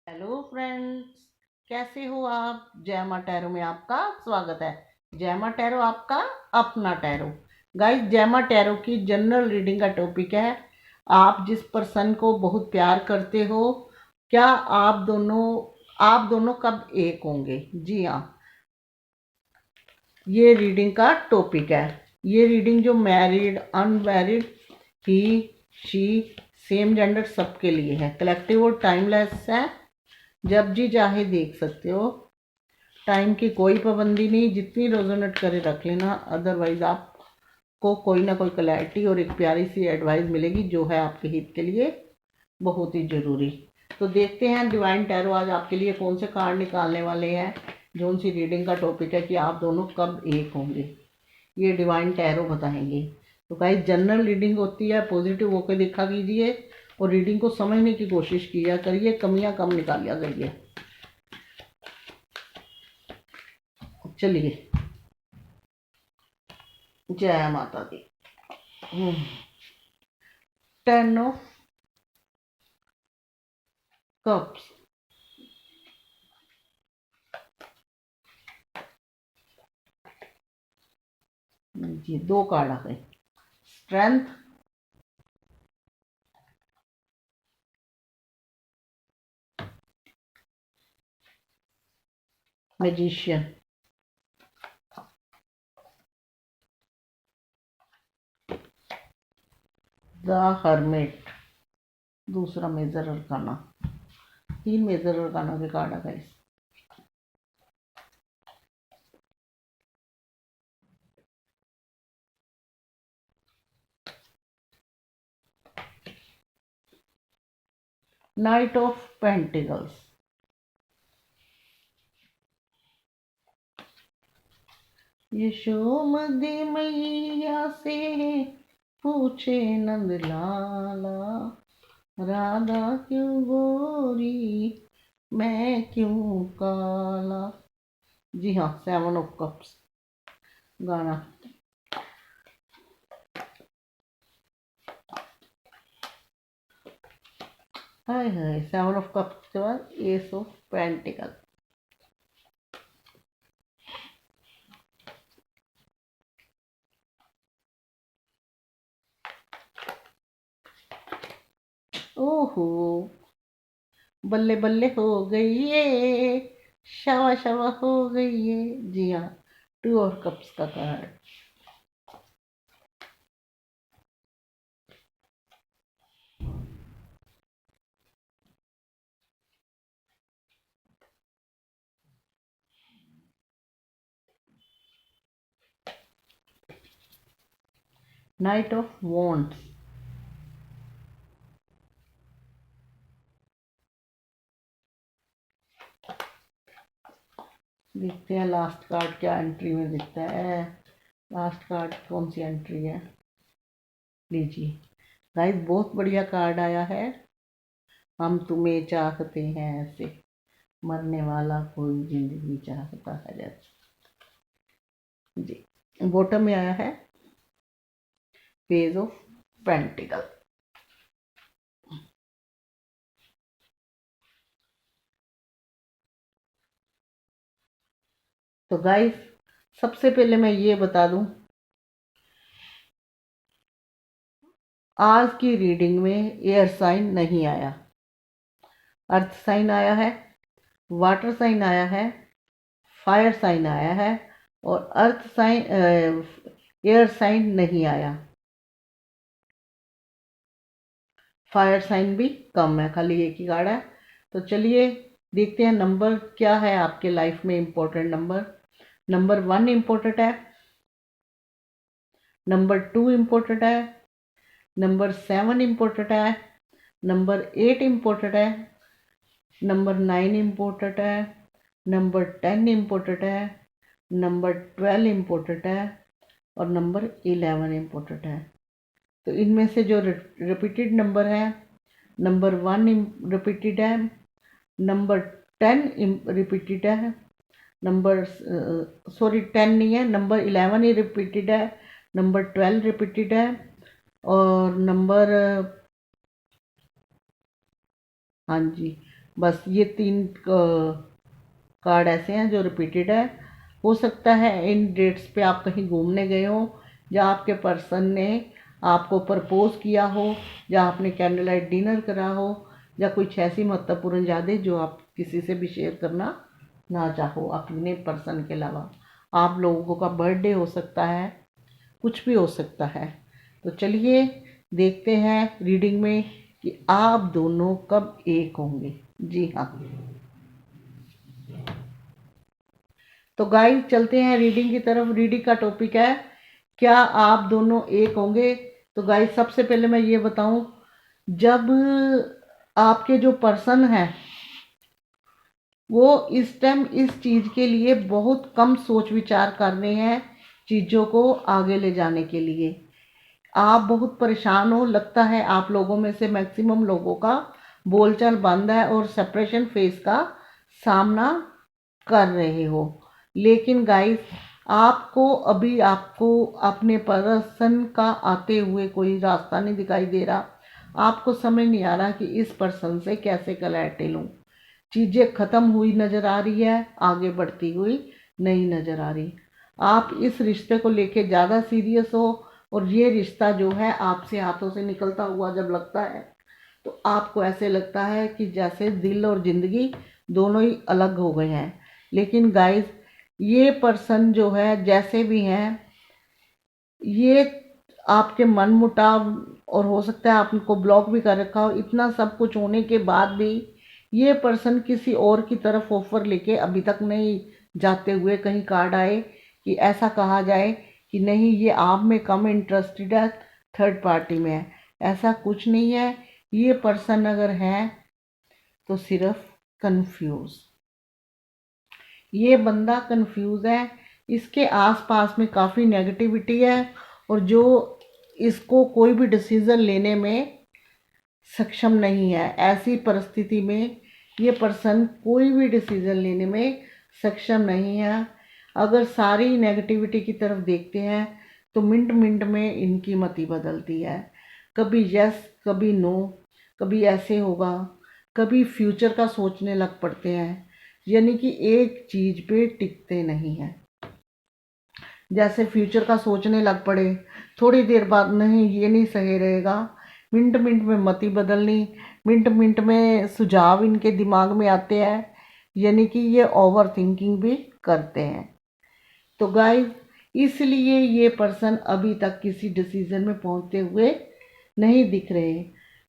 Hello friends, कैसे हो आप। जय माँ टैरो में आपका स्वागत है। जय माँ टैरो आपका अपना टैरो। गाइस, जय माँ टैरो की जनरल रीडिंग का टॉपिक है, आप जिस पर्सन को बहुत प्यार करते हो, क्या आप दोनों कब एक होंगे। जी हाँ, ये रीडिंग का टॉपिक है। ये रीडिंग जो married, unmarried, he, she, same gender सबके लिए है। कलेक्टिव और टाइमलेस है, जब जी चाहे देख सकते हो। टाइम की कोई पाबंदी नहीं, जितनी रेजोनेट करे रख लेना, अदरवाइज आपको कोई ना कोई क्लैरिटी और एक प्यारी सी एडवाइस मिलेगी जो है आपके हित के लिए बहुत ही ज़रूरी। तो देखते हैं डिवाइन टैरो आज आपके लिए कौन से कार्ड निकालने वाले हैं। जो सी रीडिंग का टॉपिक है कि आप दोनों कब एक होंगे, ये डिवाइन टैरो बताएंगे। तो गाइस, जनरल रीडिंग होती है, पॉजिटिव होकर देखा कीजिए और रीडिंग को समझने की कोशिश किया करिए, कमियां कम निकालिया करिए। चलिए, जय माता दी। 10 ऑफ कप्स। जी, दो कार्ड आ गए। स्ट्रेंथ, मैजिशियन, द हर्मिट, दूसरा मेजर अरकाना। तीन मेजर अरकाना के कार्ड आ गए। Night of pentacles. यशोमती मैया से पूछे नंद लाला, राधा क्यों गोरी, मैं क्यों काला। जी हाँ, 7 ऑफ कप्स गाना। हाय हाय, 7 ऑफ कप्स के बाद एस ऑफ पेंटिकल। ओहो, बल्ले बल्ले हो गई ये, शवा शवा हो गई ये। जी हाँ, 2 और कप्स का कार्ड। Night of wands. देखते हैं लास्ट कार्ड क्या एंट्री में दिखता है। लास्ट कार्ड कौन सी एंट्री है, लीजिए। गाइस, बहुत बढ़िया कार्ड आया है। हम तुम्हें चाहते हैं ऐसे, मरने वाला कोई जिंदगी चाहता है जैसे। जी, बॉटम में आया है पेज ऑफ पेंटिकल। तो गाइस, सबसे पहले मैं ये बता दूं, आज की रीडिंग में एयर साइन नहीं आया। अर्थ साइन आया है, वाटर साइन आया है, फायर साइन आया है और अर्थ साइन, एयर साइन नहीं आया। फायर साइन भी कम है, खाली एक ही कार्ड है। तो चलिए देखते हैं नंबर क्या है आपके लाइफ में इम्पोर्टेंट नंबर। नंबर 1 इम्पोर्टेंट है, नंबर 2 इम्पोर्टेंट है, नंबर 7 इम्पोर्टेंट है, नंबर 8 इम्पोर्टेंट है, नंबर 9 इम्पोर्टेंट है, नंबर 10 इम्पोर्टेंट है, नंबर 12 इम्पोर्टेंट है और नंबर 11 इम्पोर्टेंट है। तो इनमें से जो रिपीटेड नंबर है, नंबर 1 रिपीटेड है, नंबर 10 रिपीटेड है, नंबर सॉरी 10 नहीं है, नंबर 11 ही रिपीटेड है, नंबर 12 रिपीटेड है और नंबर, हाँ जी, बस ये 3 कार्ड ऐसे हैं जो रिपीटेड है। हो सकता है इन डेट्स पे आप कहीं घूमने गए हो, या आपके पर्सन ने आपको प्रपोज किया हो, या आपने कैंडल लाइट डिनर करा हो, या कुछ ऐसी महत्वपूर्ण यादें जो आप किसी से भी शेयर करना ना चाहो अपने पर्सन के अलावा। आप लोगों का बर्थडे हो सकता है, कुछ भी हो सकता है। तो चलिए देखते हैं रीडिंग में कि आप दोनों कब एक होंगे। जी हाँ, तो गाइस चलते हैं रीडिंग की तरफ। रीडिंग का टॉपिक है क्या आप दोनों एक होंगे। तो गाइस सबसे पहले मैं ये बताऊं, जब आपके जो पर्सन है वो इस टाइम इस चीज़ के लिए बहुत कम सोच विचार कर रहे हैं, चीज़ों को आगे ले जाने के लिए। आप बहुत परेशान हो, लगता है आप लोगों में से मैक्सिमम लोगों का बोलचाल बंद है और सेपरेशन फेज का सामना कर रहे हो। लेकिन गाइस आपको अपने पर्सन का आते हुए कोई रास्ता नहीं दिखाई दे रहा। आपको समझ नहीं आ रहा कि इस पर्सन से कैसे कलेक्ट लूँ। चीज़ें ख़त्म हुई नज़र आ रही है, आगे बढ़ती हुई नहीं नज़र आ रही। आप इस रिश्ते को लेके ज़्यादा सीरियस हो, और ये रिश्ता जो है आपसे हाथों से निकलता हुआ जब लगता है तो आपको ऐसे लगता है कि जैसे दिल और ज़िंदगी दोनों ही अलग हो गए हैं। लेकिन गाइस ये पर्सन जो है जैसे भी हैं, ये आपके मन मुटाव, और हो सकता है आपको ब्लॉक भी कर रखा हो। इतना सब कुछ होने के बाद भी ये पर्सन किसी और की तरफ ऑफर लेके अभी तक नहीं जाते हुए कहीं कार्ड आए कि ऐसा कहा जाए कि नहीं ये आप में कम इंटरेस्टेड है, थर्ड पार्टी में है। ऐसा कुछ नहीं है। ये पर्सन अगर है तो सिर्फ कंफ्यूज, ये बंदा कंफ्यूज है। इसके आसपास में काफ़ी नेगेटिविटी है, और जो इसको कोई भी डिसीज़न लेने में सक्षम नहीं है। ऐसी परिस्थिति में ये पर्सन कोई भी डिसीज़न लेने में सक्षम नहीं है। अगर सारी नेगेटिविटी की तरफ देखते हैं तो मिनट मिनट में इनकी मति बदलती है। कभी यस, कभी नो, कभी ऐसे होगा, कभी फ्यूचर का सोचने लग पड़ते हैं। यानी कि एक चीज़ पे टिकते नहीं हैं। जैसे फ्यूचर का सोचने लग पड़े, थोड़ी देर बाद नहीं ये नहीं सही रहेगा, मिनट मिनट में मति बदलनी, मिनट मिनट में सुझाव इनके दिमाग में आते हैं। यानी कि ये ओवर थिंकिंग भी करते हैं। तो गाइस इसलिए ये पर्सन अभी तक किसी डिसीजन में पहुंचते हुए नहीं दिख रहे।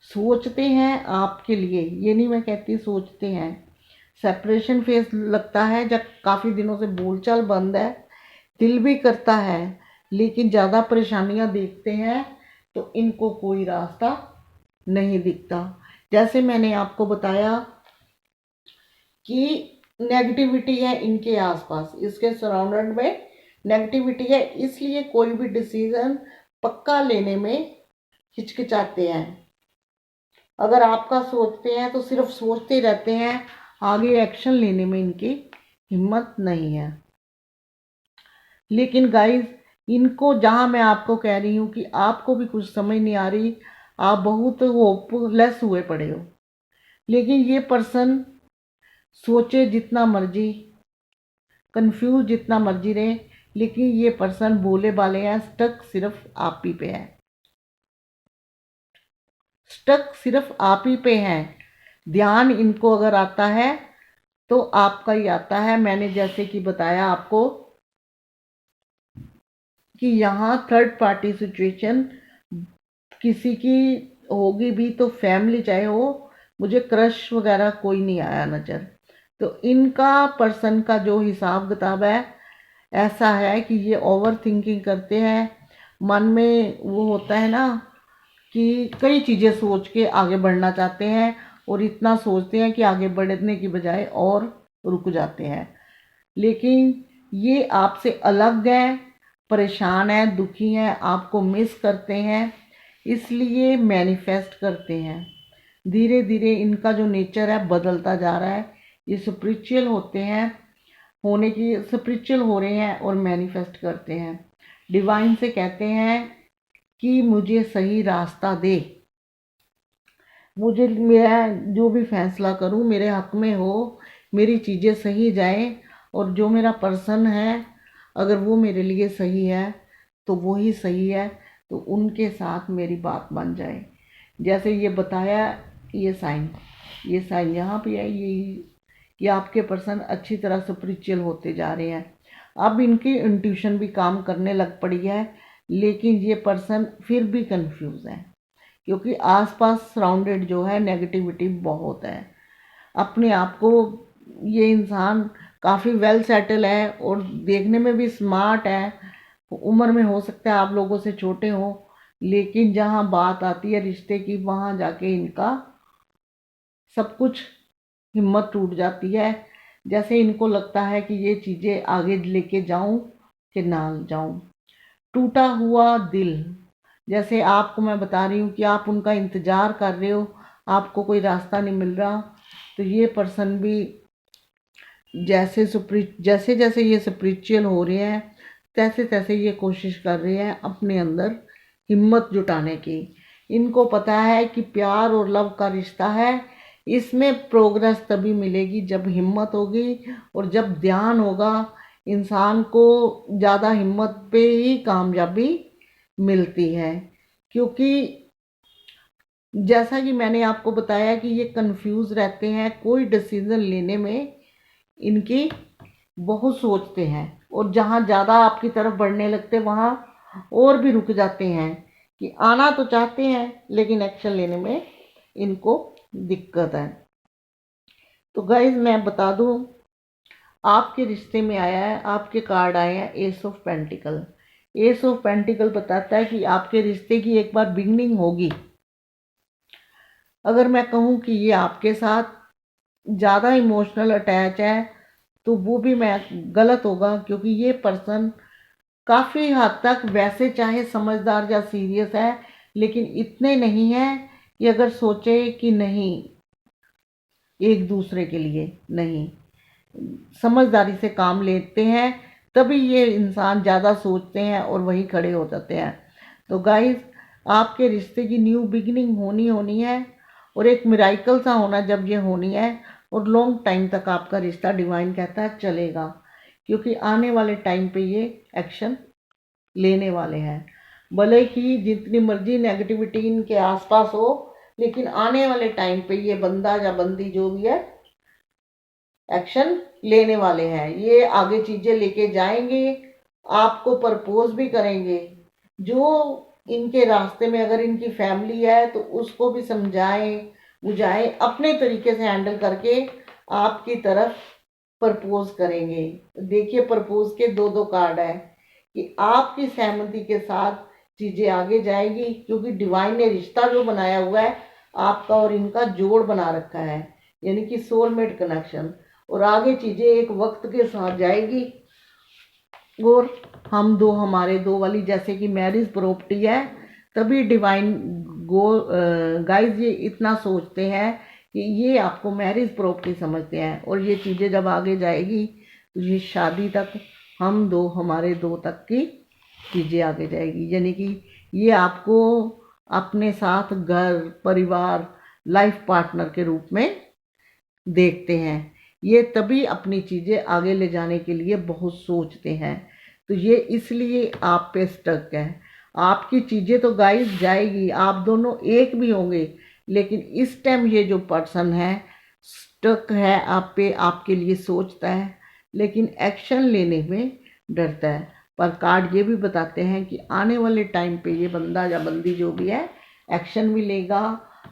सोचते हैं आपके लिए, ये नहीं मैं कहती, सोचते हैं। सेपरेशन फेस लगता है, जब काफ़ी दिनों से बोलचाल बंद है, दिल भी करता है, लेकिन ज़्यादा परेशानियां देखते हैं तो इनको कोई रास्ता नहीं दिखता। जैसे मैंने आपको बताया कि नेगेटिविटी है इनके आसपास, इसके सराउंडेड में नेगेटिविटी है, इसलिए कोई भी डिसीजन पक्का लेने में हिचकिचाते हैं। अगर आपका सोचते हैं तो सिर्फ सोचते रहते हैं, आगे एक्शन लेने में इनकी हिम्मत नहीं है। लेकिन गाइस इनको, जहां मैं आपको कह रही हूँ कि आपको भी कुछ समझ नहीं आ रही, आप बहुत होपलेस हुए पड़े हो। लेकिन ये पर्सन सोचे जितना मर्जी, कंफ्यूज जितना मर्जी रहे, लेकिन ये पर्सन बोले वाले हैं, स्टक सिर्फ आप ही पे है। स्टक सिर्फ आप ही पे है। ध्यान इनको अगर आता है तो आपका ही आता है। मैंने जैसे कि बताया आपको कि यहाँ थर्ड पार्टी सिचुएशन किसी की होगी भी तो फैमिली चाहे हो, मुझे क्रश वगैरह कोई नहीं आया नज़र। तो इनका पर्सन का जो हिसाब किताब है ऐसा है कि ये ओवर थिंकिंग करते हैं। मन में वो होता है ना कि कई चीज़ें सोच के आगे बढ़ना चाहते हैं, और इतना सोचते हैं कि आगे बढ़ने की बजाय और रुक जाते हैं। लेकिन ये आपसे अलग है, परेशान है, दुखी हैं, आपको मिस करते हैं, इसलिए मैनिफेस्ट करते हैं। धीरे धीरे इनका जो नेचर है बदलता जा रहा है। ये स्पिरिचुअल होते हैं, होने की स्पिरिचुअल हो रहे हैं और मैनिफेस्ट करते हैं। डिवाइन से कहते हैं कि मुझे सही रास्ता दे। मुझे, मैं जो भी फैसला करूं मेरे हक में हो, मेरी चीज़ें सही जाएं, और जो मेरा पर्सन है अगर वो मेरे लिए सही है तो वो ही सही है, तो उनके साथ मेरी बात बन जाए। जैसे ये बताया, ये साइन यहाँ पे है, ये आपके पर्सन अच्छी तरह स्पिरिचुअल होते जा रहे हैं। अब इनकी इंट्यूशन भी काम करने लग पड़ी है, लेकिन ये पर्सन फिर भी कंफ्यूज है, क्योंकि आसपास सराउंडेड जो है नेगेटिविटी बहुत है। अपने आप को ये इंसान काफ़ी वेल सेटल है और देखने में भी स्मार्ट है, उम्र में हो सकता है आप लोगों से छोटे हो, लेकिन जहाँ बात आती है रिश्ते की वहाँ जाके इनका सब कुछ हिम्मत टूट जाती है। जैसे इनको लगता है कि ये चीज़ें आगे लेके जाऊं कि ना जाऊं। टूटा हुआ दिल, जैसे आपको मैं बता रही हूँ कि आप उनका इंतज़ार कर रहे हो, आपको कोई रास्ता नहीं मिल रहा, तो ये पर्सन भी जैसे जैसे ये स्पिरिचुअल हो रहे हैं तैसे तैसे ये कोशिश कर रहे हैं अपने अंदर हिम्मत जुटाने की। इनको पता है कि प्यार और लव का रिश्ता है, इसमें प्रोग्रेस तभी मिलेगी जब हिम्मत होगी, और जब ध्यान होगा इंसान को ज़्यादा हिम्मत पे ही कामयाबी मिलती है। क्योंकि जैसा कि मैंने आपको बताया कि ये कंफ्यूज रहते हैं, कोई डिसीजन लेने में इनकी बहुत सोचते हैं, और जहाँ ज़्यादा आपकी तरफ बढ़ने लगते वहाँ और भी रुक जाते हैं, कि आना तो चाहते हैं लेकिन एक्शन लेने में इनको दिक्कत है। तो गाइज मैं बता दूं, आपके रिश्ते में आया है, आपके कार्ड आए हैं S of pentacle. S of pentacle बताता है कि आपके रिश्ते की एक बार बिगनिंग होगी। अगर मैं कहूँ कि ये आपके साथ ज़्यादा इमोशनल अटैच है तो वो भी मैं गलत होगा, क्योंकि ये पर्सन काफ़ी हद तक वैसे चाहे समझदार या सीरियस है, लेकिन इतने नहीं है कि अगर सोचे कि नहीं एक दूसरे के लिए, नहीं, समझदारी से काम लेते हैं तभी ये इंसान ज़्यादा सोचते हैं और वही खड़े हो जाते हैं। तो गाइस, आपके रिश्ते की न्यू बिगिनिंग होनी है, और एक मिराइकल सा होना जब ये होनी है, और लॉन्ग टाइम तक आपका रिश्ता डिवाइन कहता है चलेगा, क्योंकि आने वाले टाइम पे ये एक्शन लेने वाले हैं। भले ही जितनी मर्जी नेगेटिविटी इनके आसपास हो, लेकिन आने वाले टाइम पे ये बंदा या बंदी जो भी है एक्शन लेने वाले हैं। ये आगे चीजें लेके जाएंगे, आपको प्रपोज भी करेंगे। जो इनके रास्ते में अगर इनकी फैमिली है तो उसको भी समझाएं बुझाएं, अपने तरीके से हैंडल करके आपकी तरफ प्रपोज करेंगे। देखिए, प्रपोज के दो दो कार्ड है कि आपकी सहमति के साथ चीजें आगे जाएगी, क्योंकि डिवाइन ने रिश्ता जो बनाया हुआ है आपका और इनका जोड़ बना रखा है, यानी कि सोलमेट कनेक्शन, और आगे चीजें एक वक्त के साथ जाएगी। और हम दो हमारे दो वाली जैसे कि मैरिज प्रॉपर्टी है, तभी डिवाइन गो गाइज ये इतना सोचते हैं कि ये आपको मैरिज प्रॉपर्टी समझते हैं, और ये चीज़ें जब आगे जाएगी तो ये शादी तक, हम दो हमारे दो तक की चीज़ें आगे जाएगी, यानी कि ये आपको अपने साथ घर परिवार लाइफ पार्टनर के रूप में देखते हैं। ये तभी अपनी चीज़ें आगे ले जाने के लिए बहुत सोचते हैं, तो ये इसलिए आप पे स्टक है। आपकी चीज़ें तो गाइस जाएगी, आप दोनों एक भी होंगे, लेकिन इस टाइम ये जो पर्सन है स्टक है आप पे, आपके लिए सोचता है लेकिन एक्शन लेने में डरता है। पर कार्ड ये भी बताते हैं कि आने वाले टाइम पे ये बंदा या बंदी जो भी है एक्शन भी लेगा,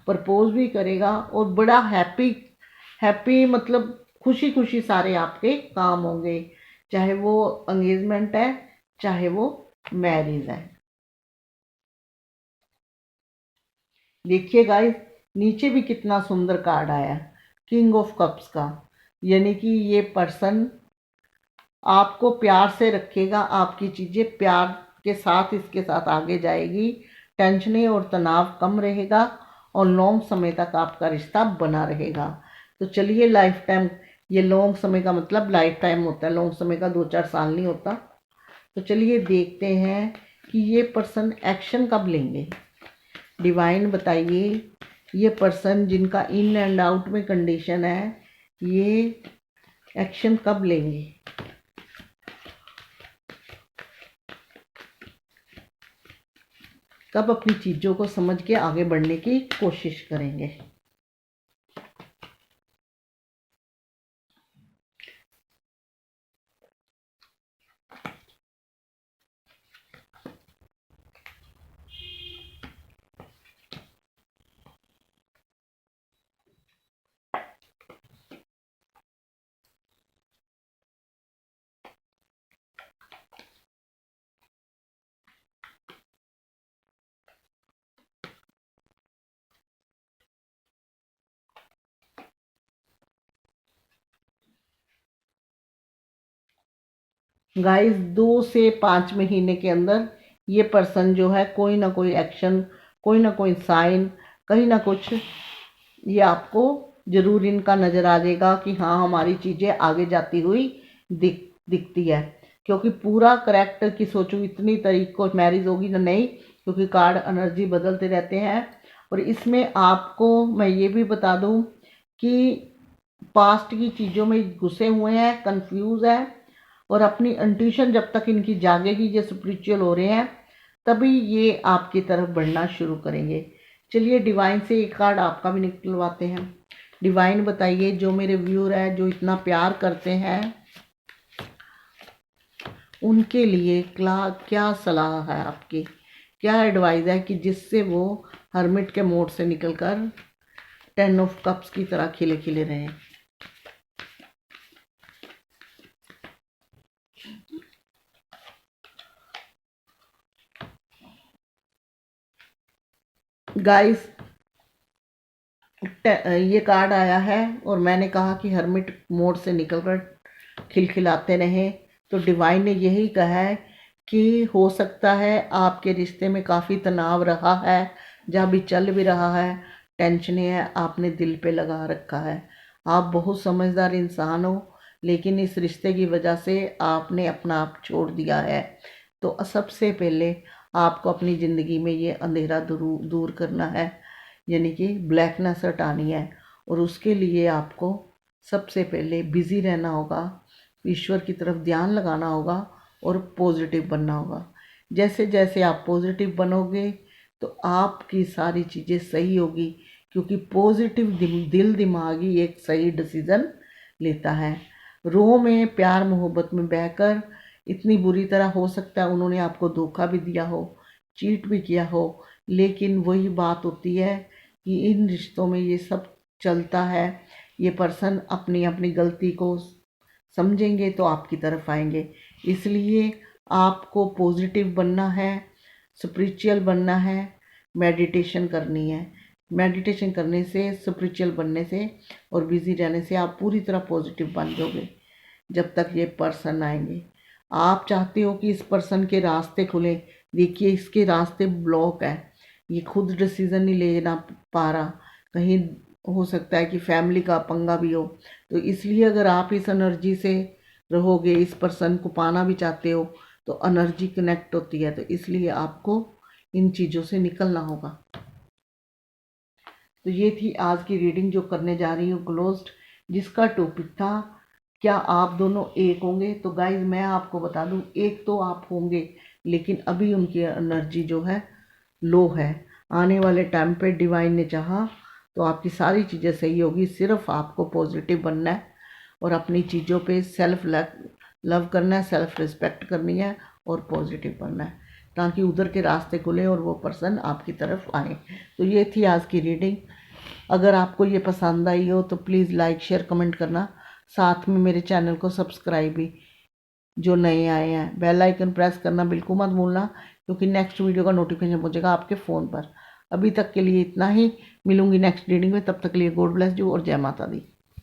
प्रपोज भी करेगा, और बड़ा हैप्पी हैप्पी मतलब खुशी खुशी सारे आपके काम होंगे, चाहे वो एंगेजमेंट है चाहे वो मैरिज है। देखिए गाइस, नीचे भी कितना सुंदर कार्ड आया, किंग ऑफ कप्स का, यानी कि ये पर्सन आपको प्यार से रखेगा, आपकी चीज़ें प्यार के साथ इसके साथ आगे जाएगी, टेंशनें और तनाव कम रहेगा, और लॉन्ग समय तक आपका रिश्ता बना रहेगा। तो चलिए, लाइफ टाइम, ये लॉन्ग समय का मतलब लाइफ टाइम होता है, लॉन्ग समय का 2-4 साल नहीं होता। तो चलिए देखते हैं कि ये पर्सन एक्शन कब लेंगे। डिवाइन बताइए ये पर्सन जिनका इन एंड आउट में कंडीशन है, ये एक्शन कब लेंगे, कब अपनी चीज़ों को समझ के आगे बढ़ने की कोशिश करेंगे। गाइस 2 से 5 महीने के अंदर ये पर्सन जो है कोई ना कोई एक्शन, कोई ना कोई साइन, कहीं ना कुछ ये आपको ज़रूर इनका नज़र आ जाएगा कि हाँ हमारी चीज़ें आगे जाती हुई दिखती है। क्योंकि पूरा करेक्टर की सोचो इतनी तारीख को मैरिज होगी ना नहीं, क्योंकि कार्ड एनर्जी बदलते रहते हैं। और इसमें आपको मैं ये भी बता दूं कि पास्ट की चीज़ों में घुसे हुए हैं, कंफ्यूज है, और अपनी इंट्यूशन जब तक इनकी जागेगी, ये स्पिरिचुअल हो रहे हैं, तभी ये आपकी तरफ बढ़ना शुरू करेंगे। चलिए डिवाइन से एक कार्ड आपका भी निकलवाते हैं। डिवाइन बताइए, जो मेरे व्यूअर है, जो इतना प्यार करते हैं, उनके लिए क्या सलाह है आपकी, क्या एडवाइस है कि जिससे वो हर्मिट के मोड से निकलकर 10 ऑफ कप्स की तरह खिले खिले रहें। गाइस ये कार्ड आया है और मैंने कहा कि हर्मिट मोड से निकलकर खिलखिलाते रहें, तो डिवाइन ने यही कहा है कि हो सकता है आपके रिश्ते में काफ़ी तनाव रहा है, जहाँ भी चल भी रहा है टेंशन है, आपने दिल पे लगा रखा है। आप बहुत समझदार इंसान हो, लेकिन इस रिश्ते की वजह से आपने अपना आप छोड़ दिया है। तो सबसे पहले आपको अपनी ज़िंदगी में ये अंधेरा दूर करना है, यानी कि ब्लैकनेस हटानी है। और उसके लिए आपको सबसे पहले बिज़ी रहना होगा, ईश्वर की तरफ ध्यान लगाना होगा और पॉजिटिव बनना होगा। जैसे जैसे आप पॉजिटिव बनोगे तो आपकी सारी चीज़ें सही होगी, क्योंकि पॉजिटिव दिल दिमाग ही एक सही डिसीज़न लेता है। रो में प्यार मोहब्बत में बहकर इतनी बुरी तरह हो सकता है उन्होंने आपको धोखा भी दिया हो, चीट भी किया हो, लेकिन वही बात होती है कि इन रिश्तों में ये सब चलता है। ये पर्सन अपनी अपनी गलती को समझेंगे तो आपकी तरफ आएंगे। इसलिए आपको पॉजिटिव बनना है, स्पिरिचुअल बनना है, मेडिटेशन करनी है। मेडिटेशन करने से, स्पिरिचुअल बनने से और बिज़ी रहने से आप पूरी तरह पॉजिटिव बन जाओगे जब तक ये पर्सन आएंगे। आप चाहते हो कि इस पर्सन के रास्ते खुलें, देखिए इसके रास्ते ब्लॉक है, ये खुद डिसीज़न नहीं लेना पा रहा, कहीं हो सकता है कि फैमिली का पंगा भी हो। तो इसलिए अगर आप इस एनर्जी से रहोगे, इस पर्सन को पाना भी चाहते हो, तो एनर्जी कनेक्ट होती है, तो इसलिए आपको इन चीज़ों से निकलना होगा। तो ये थी आज की रीडिंग जो करने जा रही हूँ क्लोज्ड, जिसका टॉपिक था क्या आप दोनों एक होंगे। तो गाइज मैं आपको बता दूँ, एक तो आप होंगे, लेकिन अभी उनकी एनर्जी जो है लो है। आने वाले टाइम पे डिवाइन ने चाहा तो आपकी सारी चीज़ें सही होगी। सिर्फ आपको पॉजिटिव बनना है और अपनी चीज़ों पे सेल्फ लव करना है, सेल्फ रिस्पेक्ट करनी है और पॉजिटिव बनना है, ताकि उधर के रास्ते खुले और वो पर्सन आपकी तरफ आए। तो ये थी आज की रीडिंग। अगर आपको ये पसंद आई हो तो प्लीज़ लाइक शेयर कमेंट करना, साथ में मेरे चैनल को सब्सक्राइब भी, जो नए आए हैं बेल आइकन प्रेस करना बिल्कुल मत भूलना, क्योंकि नेक्स्ट वीडियो का नोटिफिकेशन पहुंचेगा आपके फ़ोन पर। अभी तक के लिए इतना ही, मिलूंगी नेक्स्ट रीडिंग में, तब तक के लिए गॉड ब्लेस यू और जय माता दी।